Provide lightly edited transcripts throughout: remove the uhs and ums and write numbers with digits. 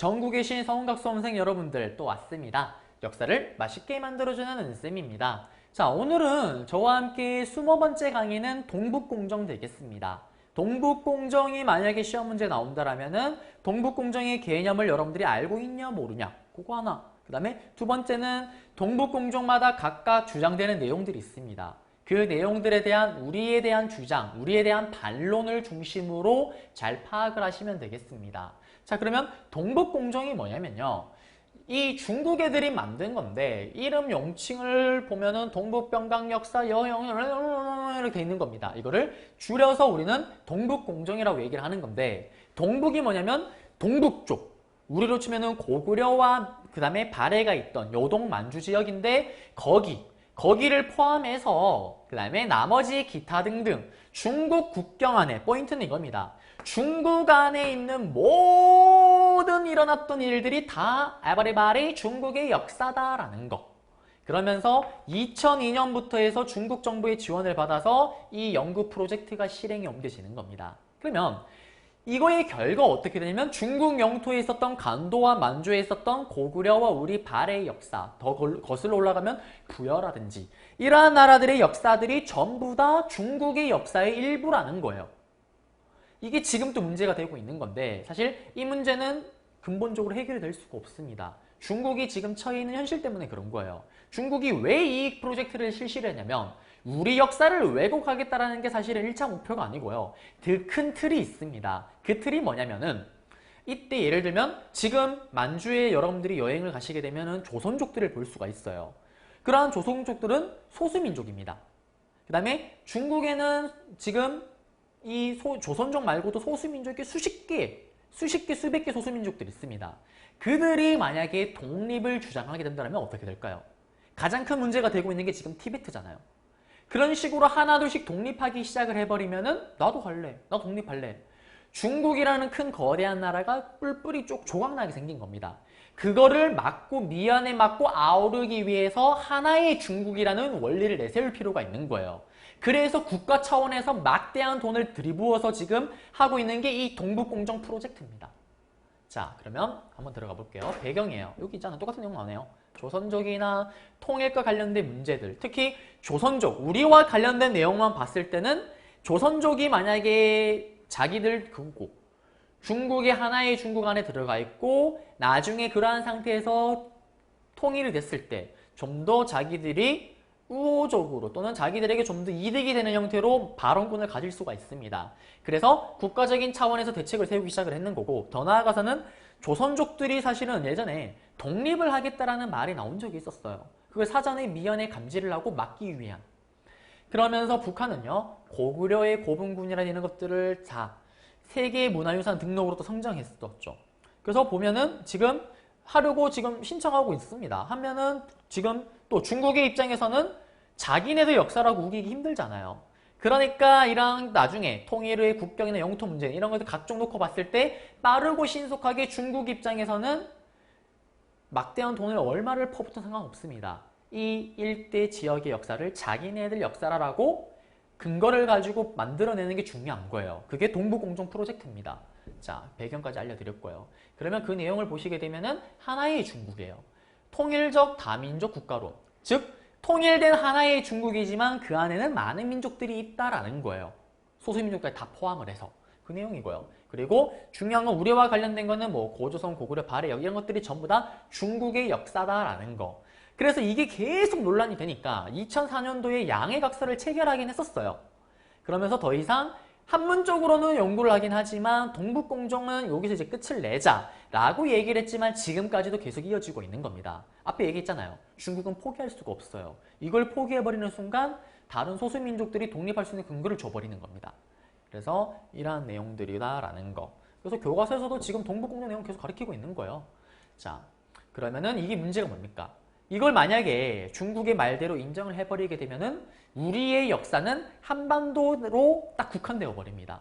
전국에 계신 서운각 수험생 여러분들 또 왔습니다. 역사를 맛있게 만들어주는 은쌤입니다. 자, 오늘은 저와 함께 20번째 강의는 동북공정 되겠습니다. 동북공정이 만약에 시험 문제 나온다라면은 동북공정의 개념을 여러분들이 알고 있냐 모르냐 그거 하나. 그 다음에 두 번째는 동북공정마다 각각 주장되는 내용들이 있습니다. 그 내용들에 대한 우리에 대한 주장, 우리에 대한 반론을 중심으로 잘 파악을 하시면 되겠습니다. 자, 그러면 동북공정이 뭐냐면요. 이 중국 애들이 만든 건데 이름 용칭을 보면은 동북병강 역사 여영 이렇게 돼 있는 겁니다. 이거를 줄여서 우리는 동북공정이라고 얘기를 하는 건데 동북이 뭐냐면 동북 쪽. 우리로 치면은 고구려와 그 다음에 발해가 있던 요동 만주 지역인데 거기를 포함해서 그 다음에 나머지 기타 등등 중국 국경 안에 포인트는 이겁니다. 중국 안에 있는 모든 일어났던 일들이 다 에버리바디 중국의 역사다라는 거. 그러면서 2002년부터 해서 중국 정부의 지원을 받아서 이 연구 프로젝트가 실행에 옮겨지는 겁니다. 그러면 이거의 결과 어떻게 되냐면 중국 영토에 있었던 간도와 만주에 있었던 고구려와 우리 발해의 역사, 더 거슬러 올라가면 부여라든지 이러한 나라들의 역사들이 전부 다 중국의 역사의 일부라는 거예요. 이게 지금도 문제가 되고 있는 건데 사실 이 문제는 근본적으로 해결이 될 수가 없습니다. 중국이 지금 처해 있는 현실 때문에 그런 거예요. 중국이 왜 이 프로젝트를 실시를 했냐면 우리 역사를 왜곡하겠다라는 게 사실은 1차 목표가 아니고요. 더 큰 틀이 있습니다. 그 틀이 뭐냐면은 이때 예를 들면 지금 만주에 여러분들이 여행을 가시게 되면은 조선족들을 볼 수가 있어요. 그러한 조선족들은 소수민족입니다. 그 다음에 중국에는 지금 이 조선족 말고도 소수민족이 수십 개, 수백 개 소수민족들이 있습니다. 그들이 만약에 독립을 주장하게 된다면 어떻게 될까요? 가장 큰 문제가 되고 있는 게 지금 티베트잖아요. 그런 식으로 하나둘씩 독립하기 시작을 해버리면은 나도 갈래, 나 독립할래. 중국이라는 큰 거대한 나라가 뿔뿔이 쪽 조각나게 생긴 겁니다. 그거를 막고 미연에 막고 아우르기 위해서 하나의 중국이라는 원리를 내세울 필요가 있는 거예요. 그래서 국가 차원에서 막대한 돈을 들이부어서 지금 하고 있는 게 이 동북공정 프로젝트입니다. 자, 그러면 한번 들어가 볼게요. 배경이에요. 여기 있잖아요. 똑같은 내용 나오네요. 조선족이나 통일과 관련된 문제들, 특히 조선족, 우리와 관련된 내용만 봤을 때는 조선족이 만약에 자기들 그거 중국의 하나의 중국 안에 들어가 있고 나중에 그러한 상태에서 통일이 됐을 때 좀 더 자기들이 우호적으로 또는 자기들에게 좀 더 이득이 되는 형태로 발언권을 가질 수가 있습니다. 그래서 국가적인 차원에서 대책을 세우기 시작을 했는 거고 더 나아가서는 조선족들이 사실은 예전에 독립을 하겠다라는 말이 나온 적이 있었어요. 그걸 사전에 미연에 감지를 하고 막기 위한. 그러면서 북한은요. 고구려의 고분군이라는 것들을 다 세계문화유산 등록으로 또 선정했었죠. 그래서 보면은 지금 하려고 지금 신청하고 있습니다. 하면은 지금 또 중국의 입장에서는 자기네들 역사라고 우기기 힘들잖아요. 그러니까 이런 나중에 통일의 국경이나 영토 문제 이런 것들 각종 놓고 봤을 때 빠르고 신속하게 중국 입장에서는 막대한 돈을 얼마를 퍼붓던 상관없습니다. 이 일대 지역의 역사를 자기네들 역사라고 근거를 가지고 만들어내는 게 중요한 거예요. 그게 동북공정 프로젝트입니다. 자, 배경까지 알려드렸고요. 그러면 그 내용을 보시게 되면은 하나의 중국이에요. 통일적 다민족 국가론. 즉, 통일된 하나의 중국이지만 그 안에는 많은 민족들이 있다라는 거예요. 소수민족까지 다 포함을 해서. 그 내용이고요. 그리고 중요한 건 우리와 관련된 거는 뭐 고조선, 고구려, 발해 이런 것들이 전부 다 중국의 역사다라는 거. 그래서 이게 계속 논란이 되니까 2004년도에 양해각서를 체결하긴 했었어요. 그러면서 더 이상 학문적으로는 연구를 하긴 하지만 동북공정은 여기서 이제 끝을 내자라고 얘기를 했지만 지금까지도 계속 이어지고 있는 겁니다. 앞에 얘기했잖아요. 중국은 포기할 수가 없어요. 이걸 포기해버리는 순간 다른 소수민족들이 독립할 수 있는 근거를 줘버리는 겁니다. 그래서 이러한 내용들이다라는 거. 그래서 교과서에서도 지금 동북공정 내용 계속 가르치고 있는 거예요. 자, 그러면은 이게 문제가 뭡니까? 이걸 만약에 중국의 말대로 인정을 해버리게 되면은 우리의 역사는 한반도로 딱 국한되어 버립니다.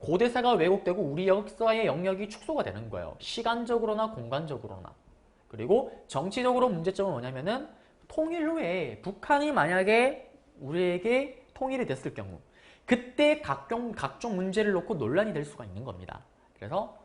고대사가 왜곡되고 우리 역사의 영역이 축소가 되는 거예요. 시간적으로나 공간적으로나. 그리고 정치적으로 문제점은 뭐냐면은 통일 후에 북한이 만약에 우리에게 통일이 됐을 경우 그때 각종 문제를 놓고 논란이 될 수가 있는 겁니다. 그래서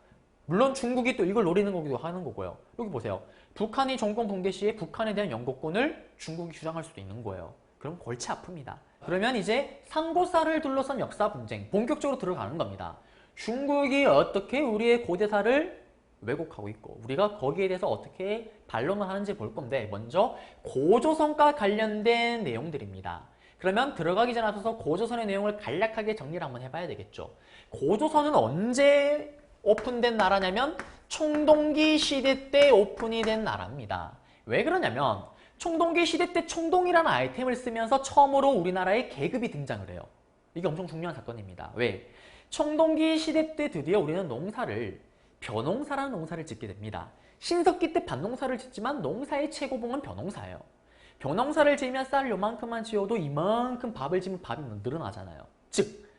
물론 중국이 또 이걸 노리는 거기도 하는 거고요. 여기 보세요. 북한이 정권 붕괴 시에 북한에 대한 영거권을 중국이 주장할 수도 있는 거예요. 그럼 골치 아픕니다. 그러면 이제 상고사를 둘러싼 역사 분쟁 본격적으로 들어가는 겁니다. 중국이 어떻게 우리의 고대사를 왜곡하고 있고 우리가 거기에 대해서 어떻게 반론을 하는지 볼 건데 먼저 고조선과 관련된 내용들입니다. 그러면 들어가기 전에 앞서서 고조선의 내용을 간략하게 정리를 한번 해봐야 되겠죠. 고조선은 언제 오픈된 나라냐면 총동기 시대 때 오픈이 된 나라입니다. 왜 그러냐면 총동기 시대 때 총동이라는 아이템을 쓰면서 처음으로 우리나라에 계급이 등장을 해요. 이게 엄청 중요한 사건입니다. 왜? 총동기 시대 때 드디어 우리는 벼농사라는 농사를 짓게 됩니다. 신석기 때 밭농사를 짓지만 농사의 최고봉은 벼농사예요. 벼농사를 지으면 쌀 요만큼만 지어도 이만큼 밥을 지으면 밥이 늘어나잖아요. 즉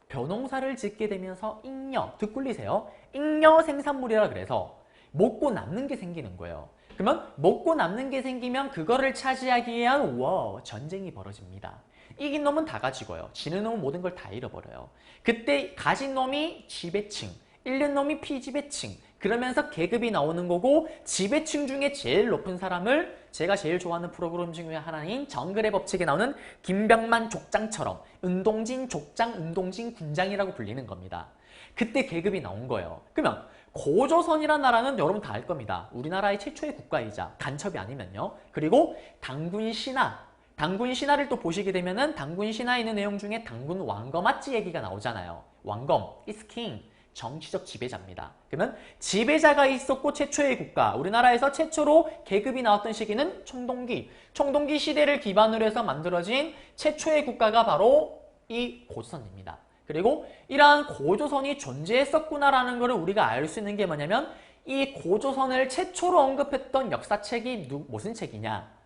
벼농사를 짓게 되면서 잉여, 듣굴리세요. 잉여 생산물이라 그래서 먹고 남는 게 생기는 거예요. 그러면 먹고 남는 게 생기면 그거를 차지하기 위한 전쟁이 벌어집니다. 이긴 놈은 다 가지고요. 지는 놈은 모든 걸 다 잃어버려요. 그때 가진 놈이 지배층, 잃는 놈이 피지배층. 그러면서 계급이 나오는 거고 지배층 중에 제일 높은 사람을 제가 제일 좋아하는 프로그램 중에 하나인 정글의 법칙에 나오는 김병만 족장처럼 은동진 족장, 은동진 군장이라고 불리는 겁니다. 그때 계급이 나온 거예요. 그러면 고조선이라는 나라는 여러분 다 알 겁니다. 우리나라의 최초의 국가이자 간첩이 아니면요. 그리고 당군 신화를 또 보시게 되면은 당군 신화에 있는 내용 중에 당군 왕검아찌 얘기가 나오잖아요. 왕검, is king. 정치적 지배자입니다. 그러면 지배자가 있었고 최초의 국가, 우리나라에서 최초로 계급이 나왔던 시기는 총동기. 총동기 시대를 기반으로 해서 만들어진 최초의 국가가 바로 이 고조선입니다. 그리고 이러한 고조선이 존재했었구나라는 것을 우리가 알 수 있는 게 뭐냐면 이 고조선을 최초로 언급했던 역사책이 무슨 책이냐?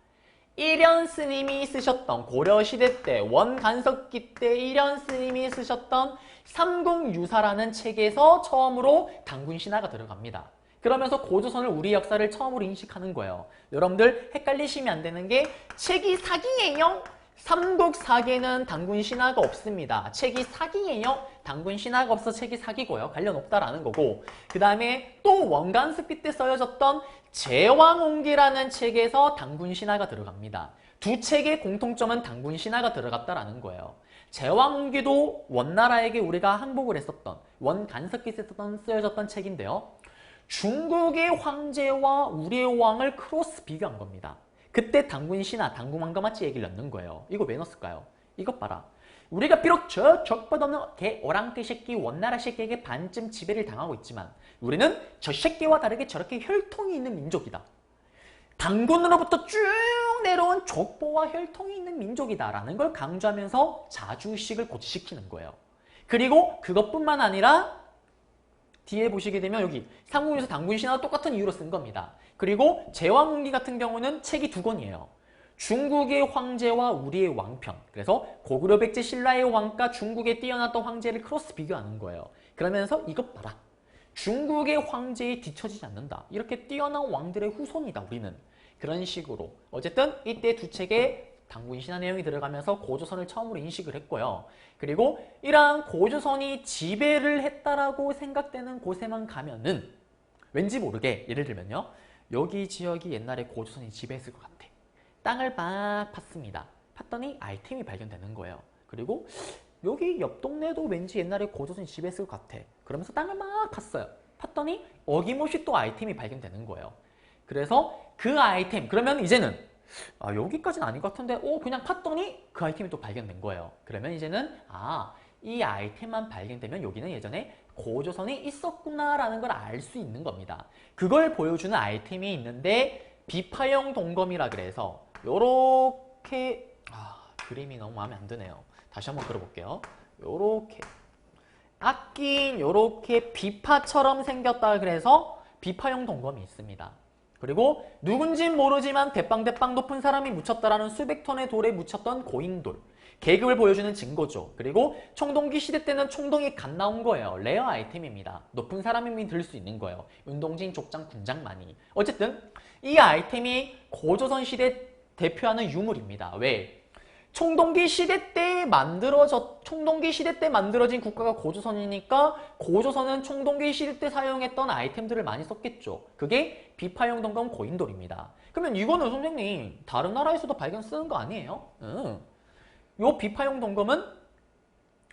일현 스님이 쓰셨던 고려시대 때 원간석기 때 일현 스님이 쓰셨던 삼국유사라는 책에서 처음으로 당군 신화가 들어갑니다. 그러면서 고조선을 우리 역사를 처음으로 인식하는 거예요. 여러분들 헷갈리시면 안 되는 게 책이 사기예요. 삼국사기에는 당군 신화가 없습니다. 책이 사기예요. 당군 신화가 없어 책이 사기고요. 관련 없다라는 거고 그 다음에 또 원간석기 때 써여졌던 제왕옹기라는 책에서 당군 신화가 들어갑니다. 두 책의 공통점은 당군 신화가 들어갔다라는 거예요. 제왕옹기도 원나라에게 우리가 항복을 했었던 원간석기 때 쓰여졌던 책인데요. 중국의 황제와 우리의 왕을 크로스 비교한 겁니다. 그때 당군 신화, 당군 왕검아찌 얘기를 넣는 거예요. 이거 왜 넣었을까요? 이것 봐라. 우리가 비록 저 적법없는 개 오랑캐 새끼 원나라 새끼에게 반쯤 지배를 당하고 있지만 우리는 저 새끼와 다르게 저렇게 혈통이 있는 민족이다. 당군으로부터 쭉 내려온 족보와 혈통이 있는 민족이다라는 걸 강조하면서 자주의식을 고취시키는 거예요. 그리고 그것뿐만 아니라 뒤에 보시게 되면 여기 삼국유사 당군 신화도 똑같은 이유로 쓴 겁니다. 그리고 제왕옹기 같은 경우는 책이 두 권이에요. 중국의 황제와 우리의 왕편. 그래서 고구려 백제 신라의 왕과 중국에 뛰어났던 황제를 크로스 비교하는 거예요. 그러면서 이것 봐라. 중국의 황제에 뒤처지지 않는다. 이렇게 뛰어난 왕들의 후손이다 우리는. 그런 식으로 어쨌든 이때 두 책에 당군 신화 내용이 들어가면서 고조선을 처음으로 인식을 했고요. 그리고 이러한 고조선이 지배를 했다라고 생각되는 곳에만 가면은 왠지 모르게 예를 들면요. 여기 지역이 옛날에 고조선이 지배했을 것 같아. 땅을 막 팠습니다. 팠더니 아이템이 발견되는 거예요. 그리고 여기 옆 동네도 왠지 옛날에 고조선이 지배했을 것 같아. 그러면서 땅을 막 팠어요. 팠더니 어김없이 또 아이템이 발견되는 거예요. 그래서 그 아이템, 그러면 이제는 여기까지는 아닌 것 같은데 그냥 팠더니 그 아이템이 또 발견된 거예요. 그러면 이제는 이 아이템만 발견되면 여기는 예전에 고조선이 있었구나라는 걸 알 수 있는 겁니다. 그걸 보여주는 아이템이 있는데 비파형 동검이라 그래서 요렇게 그림이 너무 마음에 안 드네요. 다시 한번 그려볼게요. 요렇게 아낀 요렇게 비파처럼 생겼다 그래서 비파형 동검이 있습니다. 그리고 누군진 모르지만 대빵대빵 높은 사람이 묻혔다라는 수백 톤의 돌에 묻혔던 고인돌. 계급을 보여주는 증거죠. 그리고 총동기 시대 때는 총동이 갓 나온 거예요. 레어 아이템입니다. 높은 사람이 들 수 있는 거예요. 운동진, 족장, 군장만이. 어쨌든 이 아이템이 고조선 시대 대표하는 유물입니다. 왜? 총동기 시대 때 만들어진 국가가 고조선이니까 고조선은 총동기 시대 때 사용했던 아이템들을 많이 썼겠죠. 그게 비파용 동검 고인돌입니다. 그러면 이거는 선생님 다른 나라에서도 발견 쓰는 거 아니에요? 요 비파용 동검은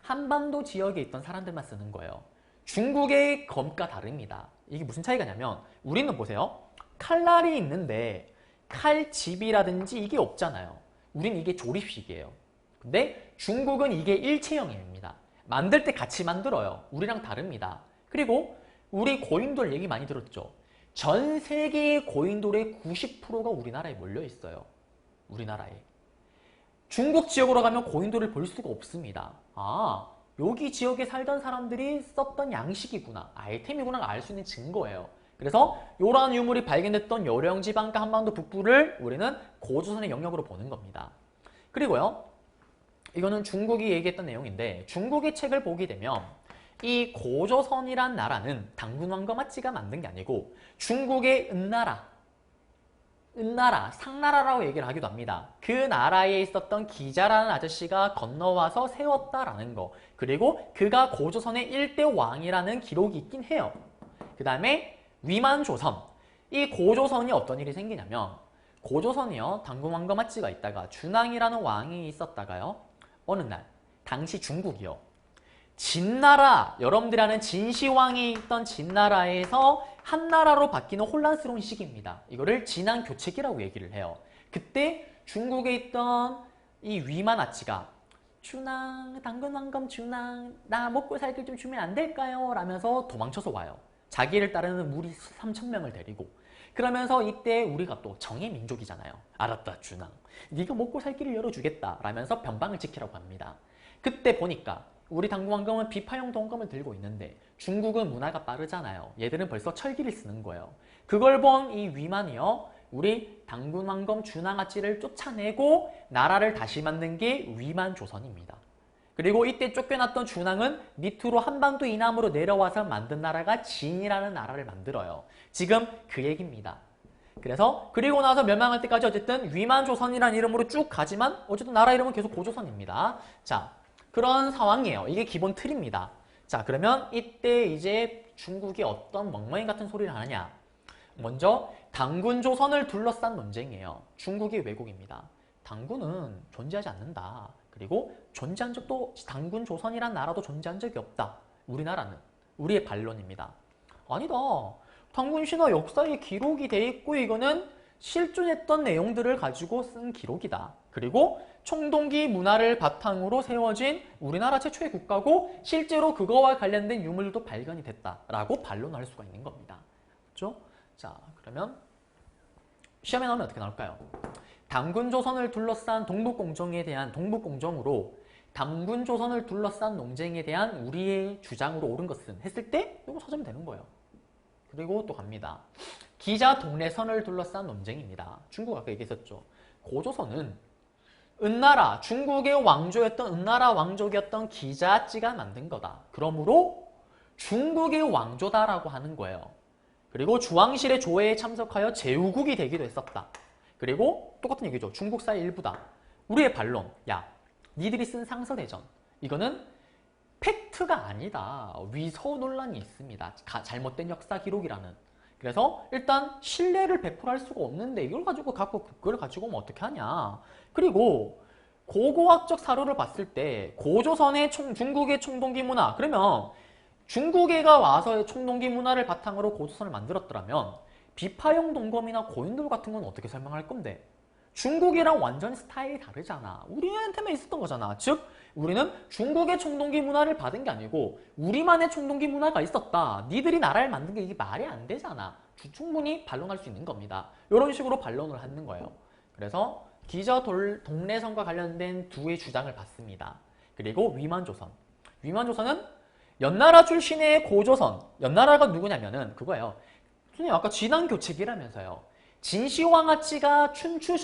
한반도 지역에 있던 사람들만 쓰는 거예요. 중국의 검과 다릅니다. 이게 무슨 차이가 냐면 우리는 보세요. 칼날이 있는데 칼집이라든지 이게 없잖아요. 우린 이게 조립식이에요. 근데 중국은 이게 일체형입니다. 만들 때 같이 만들어요. 우리랑 다릅니다. 그리고 우리 고인돌 얘기 많이 들었죠. 전 세계의 고인돌의 90%가 우리나라에 몰려 있어요. 우리나라에. 중국 지역으로 가면 고인돌을 볼 수가 없습니다. 아, 여기 지역에 살던 사람들이 썼던 양식이구나, 아이템이구나 알 수 있는 증거예요. 그래서 이러한 유물이 발견됐던 여령지방과 한반도 북부를 우리는 고조선의 영역으로 보는 겁니다. 그리고요, 이거는 중국이 얘기했던 내용인데 중국의 책을 보게 되면 이 고조선이란 나라는 당군왕과 마찌가 만든 게 아니고 중국의 은나라, 상나라라고 얘기를 하기도 합니다. 그 나라에 있었던 기자라는 아저씨가 건너와서 세웠다라는 거. 그리고 그가 고조선의 1대 왕이라는 기록이 있긴 해요. 그 다음에 위만조선. 이 고조선이 어떤 일이 생기냐면 고조선이요, 당군왕과 마찌가 있다가 준왕이라는 왕이 있었다가요, 어느 날 당시 중국이요, 진나라, 여러분들이 아는 진시황이 있던 진나라에서 한나라로 바뀌는 혼란스러운 시기입니다. 이거를 진왕교체기라고 얘기를 해요. 그때 중국에 있던 이 위만아치가 준왕, 당근왕검 준왕, 나 먹고 살 길 좀 주면 안 될까요? 라면서 도망쳐서 와요. 자기를 따르는 무리 3,000명을 데리고. 그러면서 이때 우리가 또 정의 민족이잖아요. 알았다 준왕, 네가 먹고 살 길을 열어주겠다 라면서 변방을 지키라고 합니다. 그때 보니까 우리 당군왕검은 비파용 동검을 들고 있는데 중국은 문화가 빠르잖아요. 얘들은 벌써 철기를 쓰는 거예요. 그걸 본 이 위만이요, 우리 당군왕검 준왕아찌를 쫓아내고 나라를 다시 만든 게 위만조선입니다. 그리고 이때 쫓겨났던 준왕은 밑으로 한반도 이남으로 내려와서 만든 나라가 진이라는 나라를 만들어요. 지금 그 얘기입니다. 그래서 그리고 나서 멸망할 때까지 어쨌든 위만조선이라는 이름으로 쭉 가지만 어쨌든 나라 이름은 계속 고조선입니다. 자, 그런 상황이에요. 이게 기본 틀입니다. 자, 그러면 이때 이제 중국이 어떤 멍멍이 같은 소리를 하느냐. 먼저 당군조선을 둘러싼 논쟁이에요. 중국이 왜곡입니다. 당군은 존재하지 않는다. 그리고 존재한 적도, 당군조선이란 나라도 존재한 적이 없다. 우리나라는. 우리의 반론입니다. 아니다. 당군신화 역사에 기록이 돼 있고 이거는 실존했던 내용들을 가지고 쓴 기록이다. 그리고 총동기 문화를 바탕으로 세워진 우리나라 최초의 국가고 실제로 그거와 관련된 유물도 발견이 됐다라고 반론할 수가 있는 겁니다. 그렇죠? 자, 그러면 시험에 나오면 어떻게 나올까요? 당군조선을 둘러싼 동북공정으로 당군조선을 둘러싼 논쟁에 대한 우리의 주장으로 옳은 것은 했을 때 이거 찾으면 되는 거예요. 그리고 또 갑니다. 기자 동래선을 둘러싼 논쟁입니다. 중국 아까 얘기했었죠. 고조선은 은나라, 중국의 왕조였던 은나라 왕족이었던 기자찌가 만든 거다. 그러므로 중국의 왕조다라고 하는 거예요. 그리고 주왕실의 조회에 참석하여 제후국이 되기도 했었다. 그리고 똑같은 얘기죠. 중국사의 일부다. 우리의 반론. 야, 니들이 쓴 상서대전. 이거는 팩트가 아니다. 위서 논란이 있습니다. 잘못된 역사 기록이라는. 그래서 일단 신뢰를 베풀할 수가 없는데 이걸 가지고 그걸 가지고 오면 어떻게 하냐. 그리고 고고학적 사료를 봤을 때 고조선의 중국의 총동기 문화, 그러면 중국애가 와서의 총동기 문화를 바탕으로 고조선을 만들었더라면 비파용 동검이나 고인돌 같은 건 어떻게 설명할 건데? 중국이랑 완전 스타일이 다르잖아. 우리한테만 있었던 거잖아. 즉 우리는 중국의 총동기 문화를 받은 게 아니고 우리만의 총동기 문화가 있었다. 니들이 나라를 만든 게 이게 말이 안 되잖아. 충분히 반론할 수 있는 겁니다. 이런 식으로 반론을 하는 거예요. 그래서 기저 동래선과 관련된 두의 주장을 받습니다. 그리고 위만조선. 위만조선은 연나라 출신의 고조선. 연나라가 누구냐면은 그거예요. 선생님 아까 진왕교체기라면서요. 진시황아찌가 춘추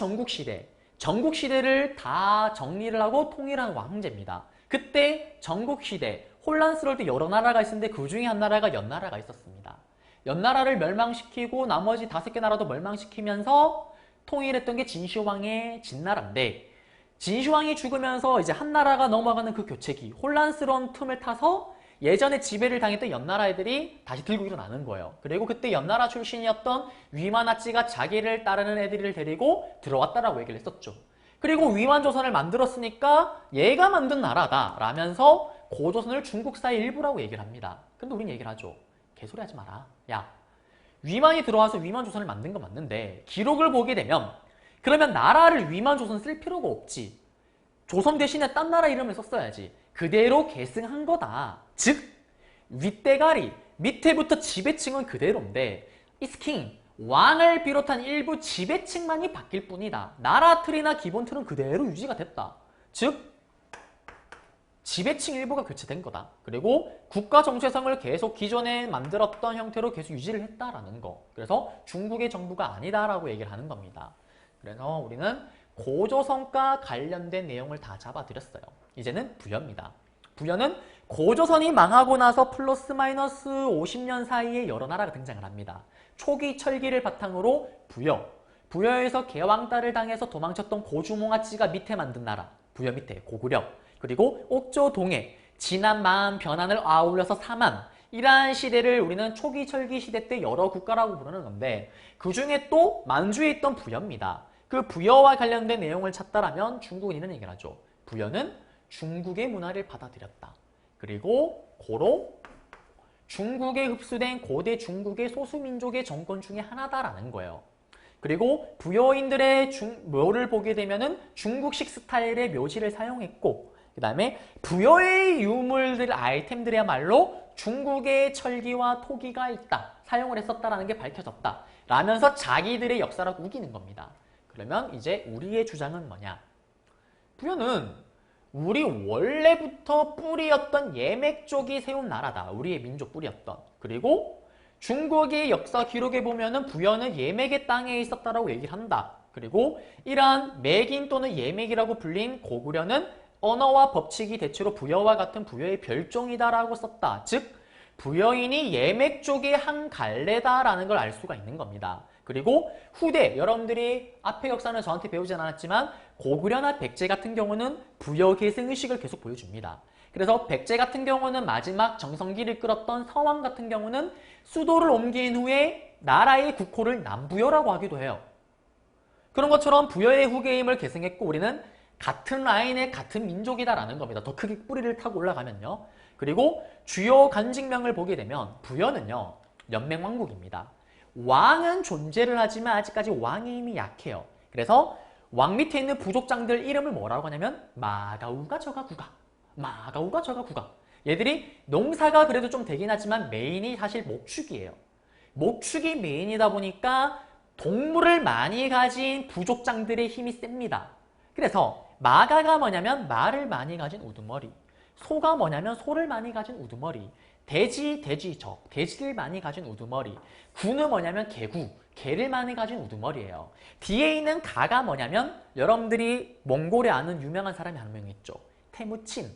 전국시대를 다 정리를 하고 통일한 왕제입니다. 그때 전국시대 혼란스러울 때 여러 나라가 있었는데 그 중에 한 나라가 연나라가 있었습니다. 연나라를 멸망시키고 나머지 5개 나라도 멸망시키면서 통일했던 게 진시황의 진나라인데 진시황이 죽으면서 이제 한나라가 넘어가는 그 교체기, 혼란스러운 틈을 타서 예전에 지배를 당했던 연나라 애들이 다시 들고 일어나는 거예요. 그리고 그때 연나라 출신이었던 위만아찌가 자기를 따르는 애들을 데리고 들어왔다라고 얘기를 했었죠. 그리고 위만조선을 만들었으니까 얘가 만든 나라다 라면서 고조선을 중국사의 일부라고 얘기를 합니다. 근데 우린 얘기를 하죠. 개소리 하지 마라. 야, 위만이 들어와서 위만조선을 만든 건 맞는데 기록을 보게 되면 그러면 나라를 위만조선 쓸 필요가 없지. 조선 대신에 딴 나라 이름을 썼어야지. 그대로 계승한 거다. 즉 윗대가리, 밑에부터 지배층은 그대로인데 이스킹, 왕을 비롯한 일부 지배층만이 바뀔 뿐이다. 나라 틀이나 기본 틀은 그대로 유지가 됐다. 즉 지배층 일부가 교체된 거다. 그리고 국가 정체성을 계속 기존에 만들었던 형태로 계속 유지를 했다라는 거. 그래서 중국의 정부가 아니다라고 얘기를 하는 겁니다. 그래서 우리는 고조선과 관련된 내용을 다 잡아드렸어요. 이제는 부여입니다. 부여는 고조선이 망하고 나서 플러스 마이너스 50년 사이에 여러 나라가 등장을 합니다. 초기 철기를 바탕으로 부여. 부여에서 개왕따를 당해서 도망쳤던 고주몽아찌가 밑에 만든 나라. 부여 밑에 고구려. 그리고 옥조 동해. 진안, 마안, 변안을 아울러서 사만. 이러한 시대를 우리는 초기 철기 시대 때 여러 국가라고 부르는 건데 그 중에 또 만주에 있던 부여입니다. 그 부여와 관련된 내용을 찾다라면 중국은 이런 얘기를 하죠. 부여는 중국의 문화를 받아들였다. 그리고 고로 중국에 흡수된 고대 중국의 소수민족의 정권 중에 하나다라는 거예요. 그리고 부여인들의 묘를 보게 되면은 중국식 스타일의 묘지를 사용했고 그 다음에 부여의 유물들, 아이템들이야말로 중국의 철기와 토기가 있다. 사용을 했었다라는 게 밝혀졌다. 라면서 자기들의 역사라고 우기는 겁니다. 그러면 이제 우리의 주장은 뭐냐? 부여는 우리 원래부터 뿌리였던 예맥족이 세운 나라다. 우리의 민족 뿌리였던. 그리고 중국의 역사 기록에 보면은 부여는 예맥의 땅에 있었다라고 얘기를 한다. 그리고 이러한 맥인 또는 예맥이라고 불린 고구려는 언어와 법칙이 대체로 부여와 같은 부여의 별종이다라고 썼다. 즉 부여인이 예맥 쪽의 한 갈래다라는 걸 알 수가 있는 겁니다. 그리고 후대, 여러분들이 앞의 역사는 저한테 배우진 않았지만 고구려나 백제 같은 경우는 부여 계승 의식을 계속 보여줍니다. 그래서 백제 같은 경우는 마지막 정성기를 끌었던 서왕 같은 경우는 수도를 옮긴 후에 나라의 국호를 남부여라고 하기도 해요. 그런 것처럼 부여의 후계임을 계승했고 우리는 같은 라인의 같은 민족이다라는 겁니다. 더 크게 뿌리를 타고 올라가면요. 그리고 주요 간직명을 보게 되면 부여는요. 연맹왕국입니다. 왕은 존재를 하지만 아직까지 왕의 힘이 약해요. 그래서 왕 밑에 있는 부족장들 이름을 뭐라고 하냐면 마가우가 저가구가, 마가우가 저가구가. 얘들이 농사가 그래도 좀 되긴 하지만 메인이 사실 목축이에요. 목축이 메인이다 보니까 동물을 많이 가진 부족장들의 힘이 셉니다. 그래서 마가가 뭐냐면 말을 많이 가진 우두머리, 소가 뭐냐면 소를 많이 가진 우두머리, 돼지, 돼지를 많이 가진 우두머리, 구는 뭐냐면 개구, 개를 많이 가진 우두머리예요. 뒤에 있는 가가 뭐냐면 여러분들이 몽골에 아는 유명한 사람이 한 명 있죠. 테무친,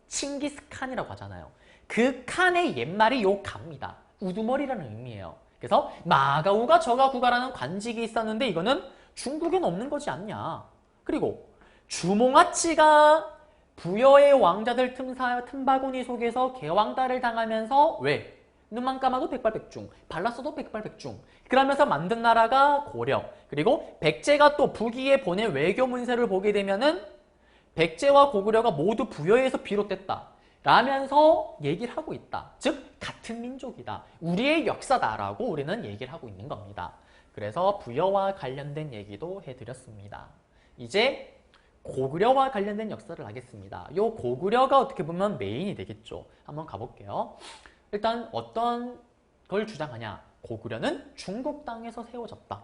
칭기스칸이라고 하잖아요. 그 칸의 옛말이 요 가입니다. 우두머리라는 의미예요. 그래서 마가우가 저가구가라는 관직이 있었는데 이거는 중국엔 없는 거지 않냐. 그리고 주몽아찌가 부여의 왕자들 틈바구니 속에서 개왕따를 당하면서 왜? 눈만 감아도 백발백중, 발랐어도 백발백중. 그러면서 만든 나라가 고려. 그리고 백제가 또 북위에 보낸 외교 문서를 보게 되면은 백제와 고구려가 모두 부여에서 비롯됐다. 라면서 얘기를 하고 있다. 즉 같은 민족이다. 우리의 역사다라고 우리는 얘기를 하고 있는 겁니다. 그래서 부여와 관련된 얘기도 해드렸습니다. 이제 고구려와 관련된 역사를 하겠습니다. 이 고구려가 어떻게 보면 메인이 되겠죠. 한번 가볼게요. 일단 어떤 걸 주장하냐. 고구려는 중국 땅에서 세워졌다.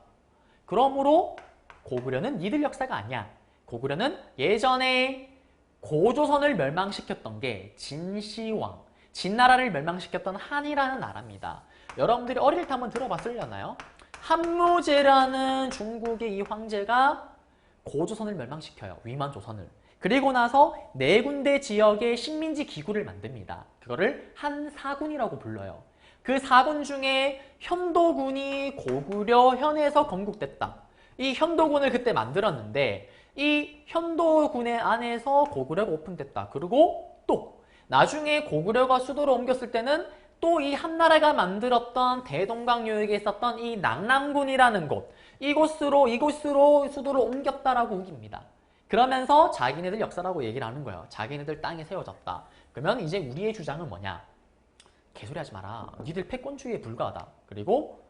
그러므로 고구려는 니들 역사가 아니야. 고구려는 예전에 고조선을 멸망시켰던 게 진시황, 진나라를 멸망시켰던 한이라는 나라입니다. 여러분들이 어릴 때 한번 들어봤으려나요? 한무제라는 중국의 이 황제가 고조선을 멸망시켜요. 위만조선을. 그리고 나서 네 군데 지역에 식민지 기구를 만듭니다. 그거를 한사군이라고 불러요. 그 사군 중에 현도군이 고구려 현에서 건국됐다. 이 현도군을 그때 만들었는데 이 현도군의 안에서 고구려가 오픈됐다. 그리고 또 나중에 고구려가 수도로 옮겼을 때는 또 이 한나라가 만들었던 대동강요역에 있었던 이 낙랑군이라는 곳, 이곳으로 수도를 옮겼다라고 우깁니다. 그러면서 자기네들 역사라고 얘기를 하는 거예요. 자기네들 땅이 세워졌다. 그러면 이제 우리의 주장은 뭐냐? 개소리 하지 마라. 니들 패권주의에 불과하다. 그리고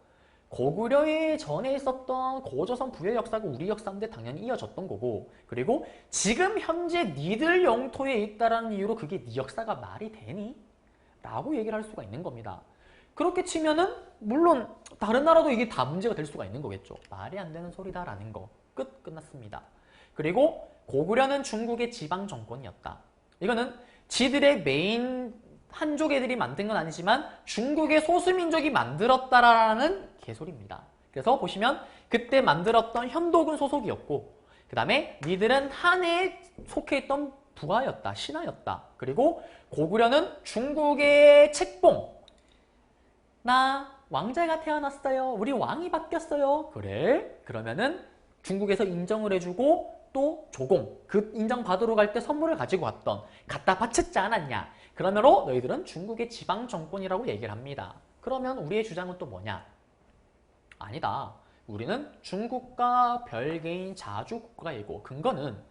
고구려에 전에 있었던 고조선 부의 역사가 우리 역사인데 당연히 이어졌던 거고, 그리고 지금 현재 니들 영토에 있다라는 이유로 그게 니 역사가 말이 되니? 라고 얘기를 할 수가 있는 겁니다. 그렇게 치면은 물론 다른 나라도 이게 다 문제가 될 수가 있는 거겠죠. 말이 안 되는 소리다라는 거. 끝났습니다. 그리고 고구려는 중국의 지방 정권이었다. 이거는 지들의 메인 한족 애들이 만든 건 아니지만 중국의 소수민족이 만들었다라는 개소리입니다. 그래서 보시면 그때 만들었던 현도군 소속이었고, 그 다음에 니들은 한에 속해 있던 부하였다, 신하였다. 그리고 고구려는 중국의 책봉. 나 왕자가 태어났어요. 우리 왕이 바뀌었어요. 그래? 그러면은 중국에서 인정을 해주고 또 조공, 그 인정받으러 갈 때 선물을 가지고 왔던, 갖다 바쳤지 않았냐. 그러므로 너희들은 중국의 지방 정권이라고 얘기를 합니다. 그러면 우리의 주장은 또 뭐냐? 아니다. 우리는 중국과 별개인 자주국가이고, 근거는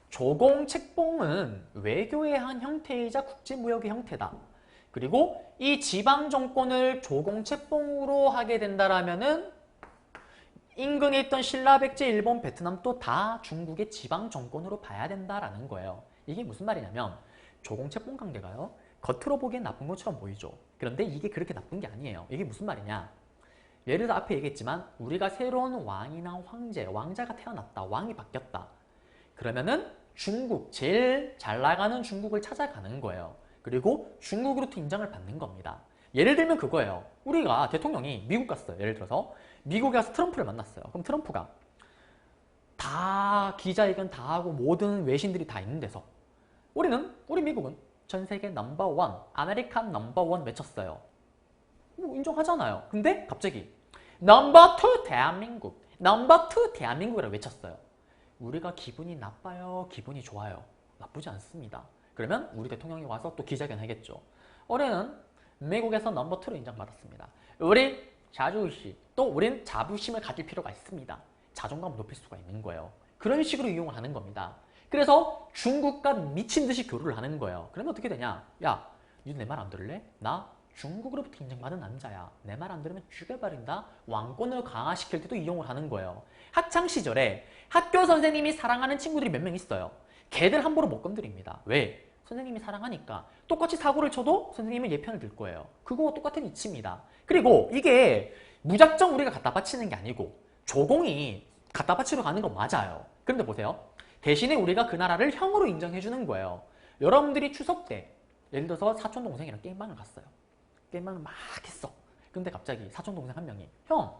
조공, 책봉은 외교의 한 형태이자 국제무역의 형태다. 그리고 이 지방 정권을 조공, 책봉으로 하게 된다라면은 인근에 있던 신라, 백제, 일본, 베트남도 다 중국의 지방 정권으로 봐야 된다라는 거예요. 이게 무슨 말이냐면 조공, 책봉 관계가요. 겉으로 보기엔 나쁜 것처럼 보이죠. 그런데 이게 그렇게 나쁜 게 아니에요. 이게 무슨 말이냐. 예를 들어 앞에 얘기했지만 우리가 새로운 왕이나 황제, 왕자가 태어났다. 왕이 바뀌었다. 그러면은 중국, 제일 잘 나가는 중국을 찾아가는 거예요. 그리고 중국으로부터 인정을 받는 겁니다. 예를 들면 그거예요. 우리가 대통령이 미국 갔어요. 예를 들어서 미국에 가서 트럼프를 만났어요. 그럼 트럼프가 다 기자회견 다 하고 모든 외신들이 다 있는 데서 우리 미국은 전 세계 넘버원, 아메리칸 넘버원 외쳤어요. 인정하잖아요. 근데 갑자기 넘버 투 대한민국, 넘버 투 대한민국이라고 외쳤어요. 우리가 기분이 나빠요? 기분이 좋아요? 나쁘지 않습니다. 그러면 우리 대통령이 와서 또 기자회견 하겠죠. 올해는 미국에서 넘버 투로 인정받았습니다. 우리 자주의식, 또 우린 자부심을 가질 필요가 있습니다. 자존감을 높일 수가 있는 거예요. 그런 식으로 이용을 하는 겁니다. 그래서 중국과 미친 듯이 교류를 하는 거예요. 그러면 어떻게 되냐? 야, 니 내 말 안 들을래? 나 중국으로부터 인정받은 남자야. 내 말 안 들으면 죽여버린다. 왕권을 강화시킬 때도 이용을 하는 거예요. 학창시절에 학교 선생님이 사랑하는 친구들이 몇 명 있어요. 걔들 함부로 못 건드립니다. 왜? 선생님이 사랑하니까. 똑같이 사고를 쳐도 선생님은 얘 편을 들 거예요. 그거와 똑같은 이치입니다. 그리고 이게 무작정 우리가 갖다 바치는 게 아니고 조공이 갖다 바치러 가는 건 맞아요. 그런데 보세요. 대신에 우리가 그 나라를 형으로 인정해 주는 거예요. 여러분들이 추석 때 예를 들어서 사촌 동생이랑 게임방을 갔어요. 게임방을 막 했어. 근데 갑자기 사촌 동생 한 명이 형,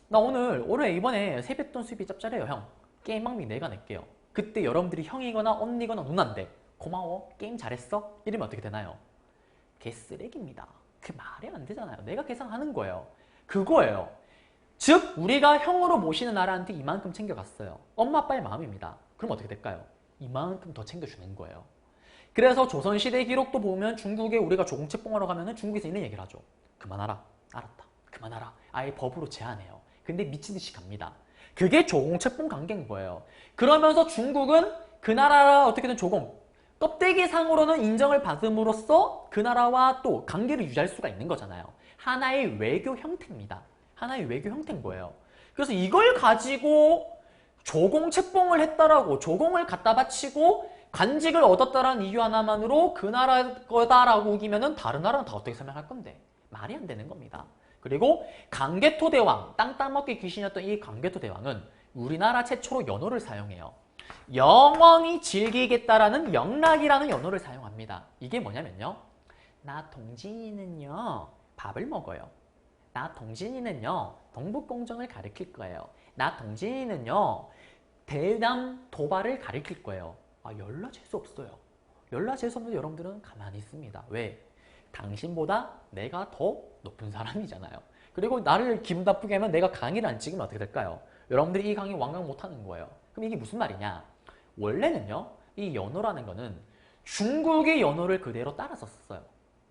나 오늘 이번에 세뱃돈 수입이 짭짤해요, 형. 게임방비 내가 낼게요. 그때 여러분들이 형이거나 언니거나 누나인데 고마워, 게임 잘했어? 이러면 어떻게 되나요? 개쓰레기입니다. 그 말이 안 되잖아요. 내가 계산하는 거예요. 그거예요. 즉 우리가 형으로 모시는 나라한테 이만큼 챙겨갔어요. 엄마 아빠의 마음입니다. 그럼 어떻게 될까요? 이만큼 더 챙겨주는 거예요. 그래서 조선시대 기록도 보면 중국에 우리가 조공책봉하러 가면 중국에서 이런 얘기를 하죠. 그만하라. 알았다. 그만하라. 아예 법으로 제한해요. 근데 미친듯이 갑니다. 그게 조공책봉 관계인 거예요. 그러면서 중국은 그 나라라 어떻게든 조공, 껍데기상으로는 인정을 받음으로써 그 나라와 또 관계를 유지할 수가 있는 거잖아요. 하나의 외교 형태입니다. 하나의 외교 형태인 거예요. 그래서 이걸 가지고 조공책봉을 했다라고, 조공을 갖다 바치고 관직을 얻었다라는 이유 하나만으로 그 나라 거다라고 우기면은 다른 나라는 다 어떻게 설명할 건데? 말이 안 되는 겁니다. 그리고 강개토 대왕, 땅 따먹기 귀신이었던 이 강개토 대왕은 우리나라 최초로 연호를 사용해요. 영원히 즐기겠다라는 영락이라는 연호를 사용합니다. 이게 뭐냐면요. 나 동진이는요, 밥을 먹어요. 나 동진이는요, 동북공정을 가리킬 거예요. 나 동진이는요, 대남 도발을 가리킬 거예요. 열나 재수 없어요. 열나 재수 없는데 여러분들은 가만히 있습니다. 왜? 당신보다 내가 더 높은 사람이잖아요. 그리고 나를 기분 나쁘게 하면 내가 강의를 안 찍으면 어떻게 될까요? 여러분들이 이 강의 완강 못하는 거예요. 그럼 이게 무슨 말이냐? 원래는요, 이 연호라는 거는 중국의 연호를 그대로 따라서 썼어요.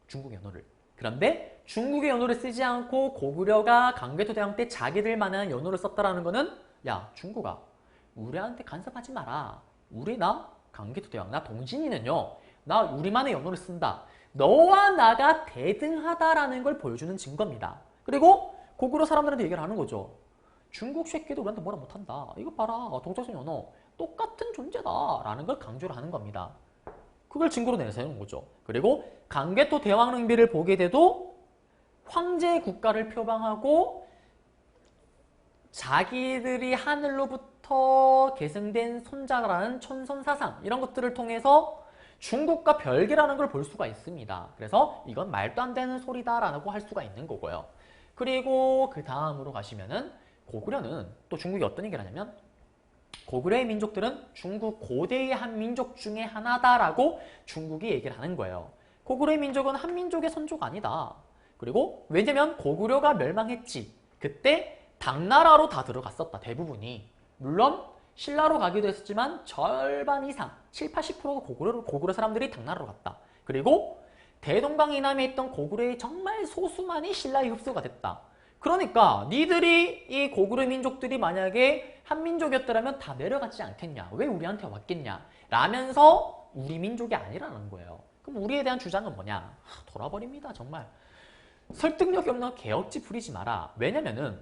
중국 연호를. 그런데 중국의 연호를 쓰지 않고 고구려가 강개토대왕 때 자기들만한 연호를 썼다라는 거는 야, 중국아, 우리한테 간섭하지 마라. 나 강개토대왕, 나 동진이는요, 나 우리만의 연호를 쓴다. 너와 나가 대등하다라는 걸 보여주는 증거입니다. 그리고 고구려 사람들한테 얘기를 하는 거죠. 중국 새끼도 우리한테 뭐라 못한다. 이거 봐라. 동작선 연호 똑같은 존재다. 라는 걸 강조를 하는 겁니다. 그걸 증거로 내세우는 거죠. 그리고 강개토 대왕릉비를 보게 돼도 황제 국가를 표방하고 자기들이 하늘로부터 계승된 손자라는 천선사상 이런 것들을 통해서 중국과 별개라는 걸 볼 수가 있습니다. 그래서 이건 말도 안 되는 소리다라고 할 수가 있는 거고요. 그리고 그 다음으로 가시면은 고구려는 또 중국이 어떤 얘기를 하냐면 고구려의 민족들은 중국 고대의 한 민족 중에 하나다라고 중국이 얘기를 하는 거예요. 고구려의 민족은 한 민족의 선조가 아니다. 그리고 왜냐면 고구려가 멸망했지. 그때 당나라로 다 들어갔었다. 대부분이. 물론 신라로 가기도 했었지만 절반 이상 70~80%가 고구려 사람들이 당나라로 갔다. 그리고 대동강 이남에 있던 고구려의 정말 소수만이 신라에 흡수가 됐다. 그러니까 니들이 이 고구려 민족들이 만약에 한 민족이었더라면 다 내려갔지 않겠냐. 왜 우리한테 왔겠냐. 라면서 우리 민족이 아니라는 거예요. 그럼 우리에 대한 주장은 뭐냐. 돌아버립니다. 정말. 설득력이 없는 개업지 부리지 마라. 왜냐면은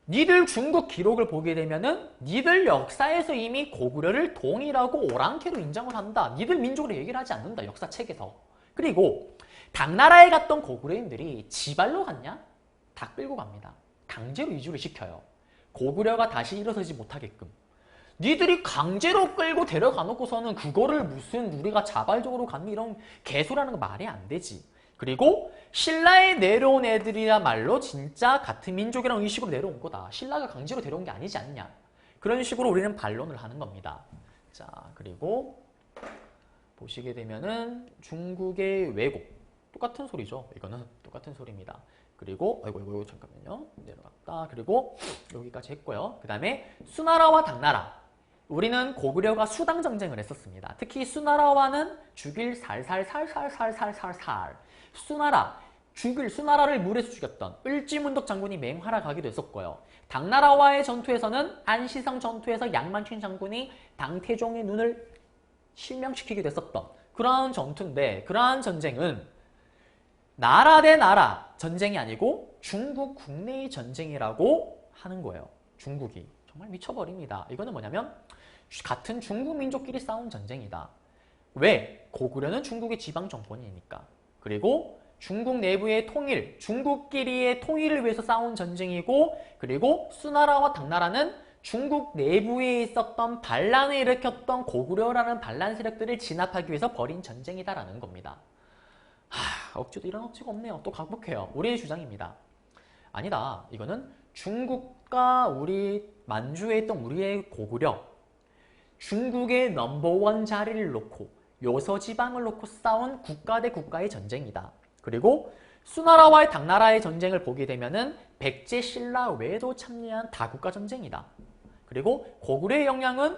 니들 중국 기록을 보게 되면은 니들 역사에서 이미 고구려를 동일하고 오랑캐로 인정을 한다. 니들 민족으로 얘기를 하지 않는다. 역사책에서. 그리고 당나라에 갔던 고구려인들이 지발로 갔냐? 다 끌고 갑니다. 강제로 이주를 시켜요. 고구려가 다시 일어서지 못하게끔. 니들이 강제로 끌고 데려가 놓고서는 그거를 무슨 우리가 자발적으로 갖는 이런 개소라는 거 말이 안 되지. 그리고 신라에 내려온 애들이야말로 진짜 같은 민족이라는 의식으로 내려온 거다. 신라가 강제로 데려온 게 아니지 않냐. 그런 식으로 우리는 반론을 하는 겁니다. 자, 그리고 보시게 되면은 중국의 왜곡. 똑같은 소리죠. 이거는 똑같은 소리입니다. 그리고 아이고 잠깐만요. 내려갔다. 그리고 여기까지 했고요. 그 다음에 수나라와 당나라. 우리는 고구려가 수당 전쟁을 했었습니다. 특히 수나라와는 죽일 살살살살살살살살 수나라를 물에서 죽였던 을지문덕 장군이 맹활하 가기도 했었고요. 당나라와의 전투에서는 안시성 전투에서 양만춘 장군이 당태종의 눈을 실명시키기도 했었던 그러한 전투인데 그러한 전쟁은 나라 대 나라 전쟁이 아니고 중국 국내의 전쟁이라고 하는 거예요. 중국이. 정말 미쳐버립니다. 이거는 뭐냐면 같은 중국 민족끼리 싸운 전쟁이다. 왜? 고구려는 중국의 지방 정권이니까. 그리고 중국 내부의 통일, 중국끼리의 통일을 위해서 싸운 전쟁이고 그리고 수나라와 당나라는 중국 내부에 있었던 반란을 일으켰던 고구려라는 반란 세력들을 진압하기 위해서 벌인 전쟁이다라는 겁니다. 억지도 이런 억지가 없네요. 또 각복해요. 우리의 주장입니다. 아니다. 이거는 중국과 우리 만주에 있던 우리의 고구려 중국의 넘버원 자리를 놓고 요서지방을 놓고 싸운 국가 대 국가의 전쟁이다. 그리고 수나라와의 당나라의 전쟁을 보게 되면은 백제 신라 외에도 참여한 다국가 전쟁이다. 그리고 고구려의 영향은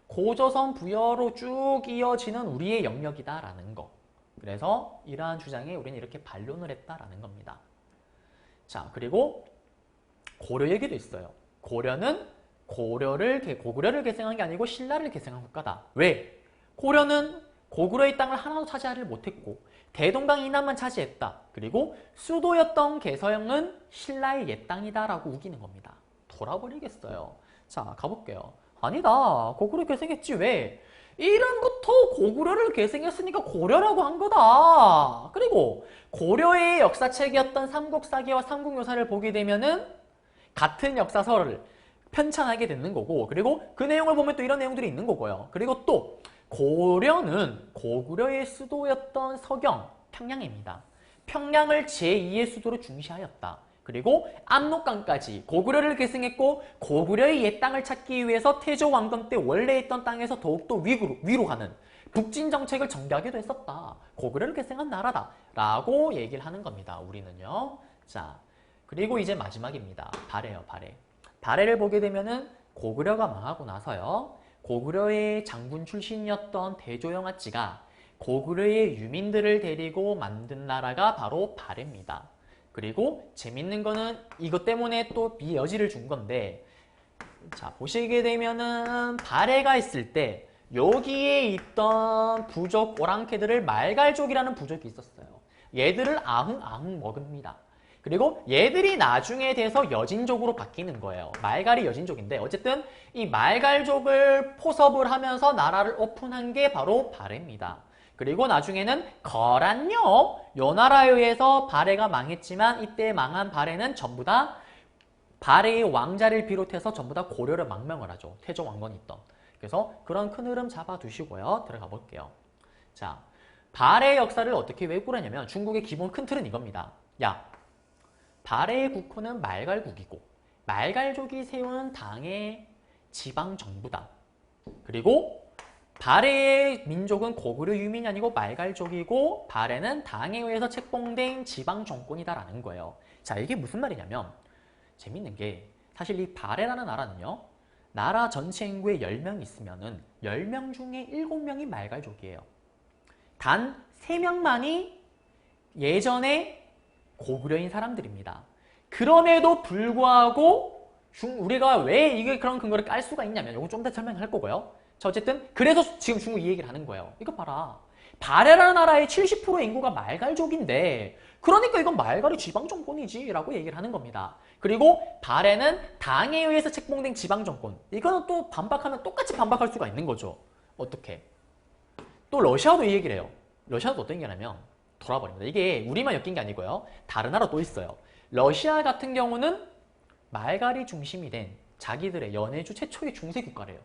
고조선 부여로 쭉 이어지는 우리의 영역이다라는 거. 그래서 이러한 주장에 우리는 이렇게 반론을 했다라는 겁니다. 자, 그리고 고려 얘기도 있어요. 고려는 고구려를 계승한 게 아니고 신라를 계승한 국가다. 왜? 고려는 고구려의 땅을 하나도 차지하지 못했고 대동강 이남만 차지했다. 그리고 수도였던 개서영은 신라의 옛 땅이다라고 우기는 겁니다. 돌아버리겠어요. 자, 가볼게요. 아니다. 고구려 계승했지. 왜? 이름부터 고구려를 계승했으니까 고려라고 한 거다. 그리고 고려의 역사책이었던 삼국사기와 삼국유사를 보게 되면은 같은 역사서를 편찬하게 되는 거고 그리고 그 내용을 보면 또 이런 내용들이 있는 거고요. 그리고 또 고려는 고구려의 수도였던 서경, 평양입니다. 평양을 제2의 수도로 중시하였다. 그리고 압록강까지 고구려를 계승했고 고구려의 옛 땅을 찾기 위해서 태조 왕건 때 원래 있던 땅에서 더욱더 위로 가는 북진 정책을 전개하기도 했었다. 고구려를 계승한 나라다. 라고 얘기를 하는 겁니다. 우리는요. 자, 그리고 이제 마지막입니다. 발해요, 발해. 발해를 보게 되면은 고구려가 망하고 나서요. 고구려의 장군 출신이었던 대조영아찌가 고구려의 유민들을 데리고 만든 나라가 바로 발해입니다. 그리고 재밌는 거는 이것 때문에 또 여지를 준 건데, 자, 보시게 되면은 발해가 있을 때 여기에 있던 부족 오랑캐들을 말갈족이라는 부족이 있었어요. 얘들을 아흥아흥 먹습니다. 그리고 얘들이 나중에 돼서 여진족으로 바뀌는 거예요. 말갈이 여진족인데 어쨌든 이 말갈족을 포섭을 하면서 나라를 오픈한 게 바로 발해입니다. 그리고 나중에는 거란요, 요 나라에 의해서 발해가 망했지만 이때 망한 발해는 전부 다 발해의 왕자를 비롯해서 전부 다 고려를 망명을 하죠. 태조 왕건이 있던. 그래서 그런 큰 흐름 잡아두시고요. 들어가 볼게요. 자, 발해의 역사를 어떻게 왜구하냐면 중국의 기본 큰 틀은 이겁니다. 야, 발해의 국호는 말갈국이고 말갈족이 세우는 당의 지방정부다. 그리고 발해의 민족은 고구려 유민이 아니고 말갈족이고 발해는 당에 의해서 책봉된 지방정권이다라는 거예요. 자, 이게 무슨 말이냐면 재밌는 게 사실 이 발해라는 나라는요. 나라 전체 인구에 10명이 있으면은 10명 중에 7명이 말갈족이에요. 단 3명만이 예전에 고구려인 사람들입니다. 그럼에도 불구하고 우리가 왜 이게 그런 근거를 깔 수가 있냐면 이거 좀 더 설명할 거고요. 자, 어쨌든 그래서 지금 중국 이 얘기를 하는 거예요. 이거 봐라. 발해라는 나라의 70% 인구가 말갈족인데 그러니까 이건 말갈이 지방정권이지 라고 얘기를 하는 겁니다. 그리고 발해는 당에 의해서 책봉된 지방정권. 이거는 또 반박하면 똑같이 반박할 수가 있는 거죠. 어떻게? 또 러시아도 이 얘기를 해요. 러시아도 어떤 얘기냐면 돌아버립니다. 이게 우리만 엮인 게 아니고요. 다른 나라 또 있어요. 러시아 같은 경우는 말갈이 중심이 된 자기들의 연해주 최초의 중세 국가래요.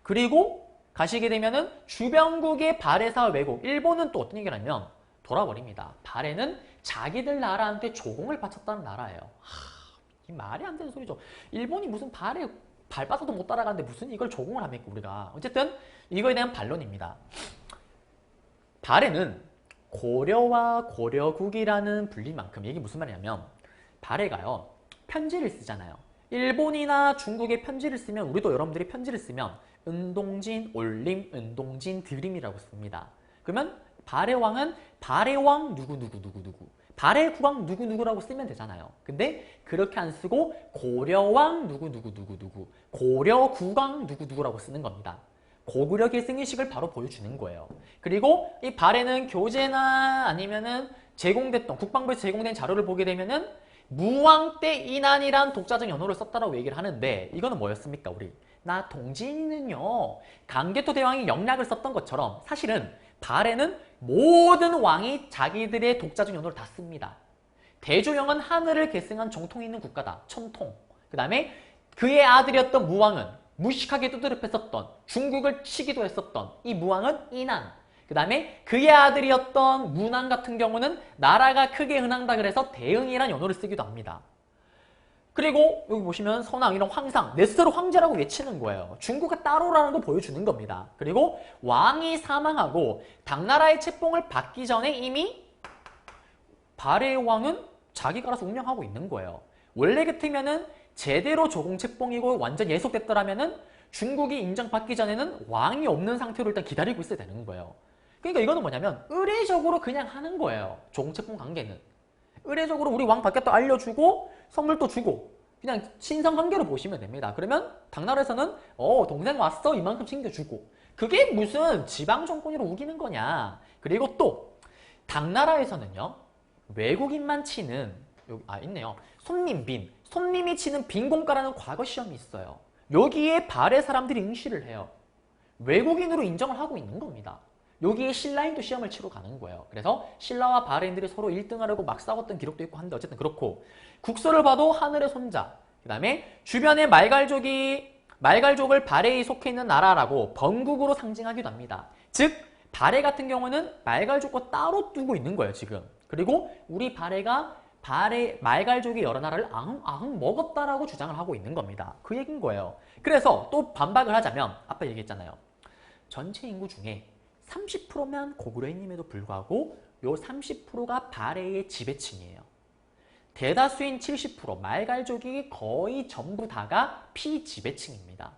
그리고 가시게 되면은 주변국의 발해사 왜곡. 일본은 또 어떤 얘기를 하냐면 돌아버립니다. 발해는 자기들 나라한테 조공을 바쳤다는 나라예요. 이 말이 안 되는 소리죠. 일본이 무슨 발해 밟아서도 못 따라가는데 무슨 이걸 조공을 합니까 우리가. 어쨌든 이거에 대한 반론입니다. 발해는 고려와 고려국이라는 분리만큼 이게 무슨 말이냐면 발해가요. 편지를 쓰잖아요. 일본이나 중국에 편지를 쓰면 우리도 여러분들이 편지를 쓰면 은동진, 올림, 은동진, 드림이라고 씁니다. 그러면 발해왕은 발해왕 누구누구누구누구 발해국왕 누구누구라고 쓰면 되잖아요. 근데 그렇게 안 쓰고 고려왕 누구누구누구누구 고려국왕 누구누구라고 쓰는 겁니다. 고구려 계승의식을 바로 보여주는 거예요. 그리고 이 발해는 교재나 아니면은 제공됐던 국방부에서 제공된 자료를 보게 되면은 무왕 때 이난이란 독자적 연호를 썼다라고 얘기를 하는데 이거는 뭐였습니까 우리? 나 동진이는요 강개토 대왕이 영락을 썼던 것처럼 사실은 발해는 모든 왕이 자기들의 독자적 연호를 다 씁니다. 대조영은 하늘을 계승한 정통이 있는 국가다. 천통. 그 다음에 그의 아들이었던 무왕은 무식하게 두드럽했었던 중국을 치기도 했었던 이 무왕은 이난. 그 다음에 그의 아들이었던 문왕 같은 경우는 나라가 크게 흥한다 그래서 대응이란 연호를 쓰기도 합니다. 그리고 여기 보시면 선왕 이런 황상, 내 스스로 황제라고 외치는 거예요. 중국가 따로라는 거 보여주는 겁니다. 그리고 왕이 사망하고 당나라의 책봉을 받기 전에 이미 발해의 왕은 자기가 알아서 운영하고 있는 거예요. 원래 같으면은 제대로 조공 책봉이고 완전 예속됐더라면은 중국이 인정받기 전에는 왕이 없는 상태로 일단 기다리고 있어야 되는 거예요. 그러니까 이거는 뭐냐면 의례적으로 그냥 하는 거예요. 조공 책봉 관계는. 의례적으로 우리 왕 바뀌었다 알려주고 선물도 주고 그냥 신성관계로 보시면 됩니다. 그러면 당나라에서는 동생 왔어 이만큼 챙겨주고 그게 무슨 지방정권으로 우기는 거냐. 그리고 또 당나라에서는요 외국인만 치는 여기 있네요. 손님빈 손님이 치는 빈공과라는 과거 시험이 있어요. 여기에 발해 사람들이 응시를 해요. 외국인으로 인정을 하고 있는 겁니다. 여기에 신라인도 시험을 치러 가는 거예요. 그래서 신라와 발해인들이 서로 1등하려고 막 싸웠던 기록도 있고 한데 어쨌든 그렇고 국서를 봐도 하늘의 손자 그 다음에 주변에 말갈족을 발해에 속해 있는 나라라고 번국으로 상징하기도 합니다. 즉 발해 같은 경우는 말갈족과 따로 두고 있는 거예요 지금. 그리고 우리 발해가 말갈족이 여러 나라를 아흥 먹었다라고 주장을 하고 있는 겁니다. 그 얘기인 거예요. 그래서 또 반박을 하자면 아까 얘기했잖아요. 전체 인구 중에 30%만 고구려인임에도 불구하고 요 30%가 발해의 지배층이에요. 대다수인 70%, 말갈족이 거의 전부 다가 피지배층입니다.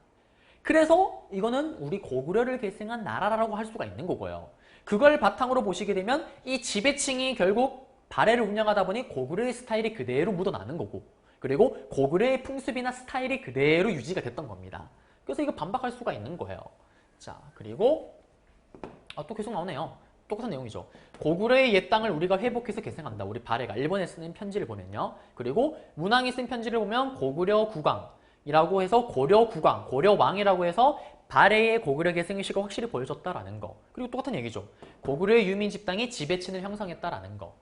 그래서 이거는 우리 고구려를 계승한 나라라고 할 수가 있는 거고요. 그걸 바탕으로 보시게 되면 이 지배층이 결국 발해를 운영하다 보니 고구려의 스타일이 그대로 묻어나는 거고, 그리고 고구려의 풍습이나 스타일이 그대로 유지가 됐던 겁니다. 그래서 이거 반박할 수가 있는 거예요. 자, 그리고 또 계속 나오네요. 똑같은 내용이죠. 고구려의 옛 땅을 우리가 회복해서 계승한다. 우리 발해가 일본에 쓰는 편지를 보면요. 그리고 문왕이 쓴 편지를 보면 고구려 국왕이라고 해서 고려 국왕, 고려 왕이라고 해서 발해의 고구려 계승 의식을 확실히 보여줬다라는 거. 그리고 똑같은 얘기죠. 고구려의 유민 집단이 지배층을 형성했다라는 거.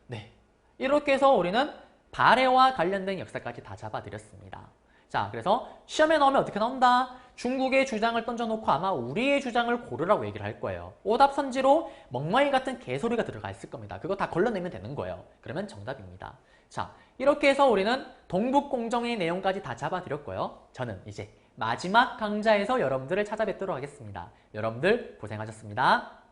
네, 이렇게 해서 우리는 발해와 관련된 역사까지 다 잡아드렸습니다. 자, 그래서 시험에 나오면 어떻게 나온다? 중국의 주장을 던져놓고 아마 우리의 주장을 고르라고 얘기를 할 거예요. 오답선지로 멍멍이 같은 개소리가 들어가 있을 겁니다. 그거 다 걸러내면 되는 거예요. 그러면 정답입니다. 자, 이렇게 해서 우리는 동북공정의 내용까지 다 잡아드렸고요. 저는 이제 마지막 강좌에서 여러분들을 찾아뵙도록 하겠습니다. 여러분들 고생하셨습니다.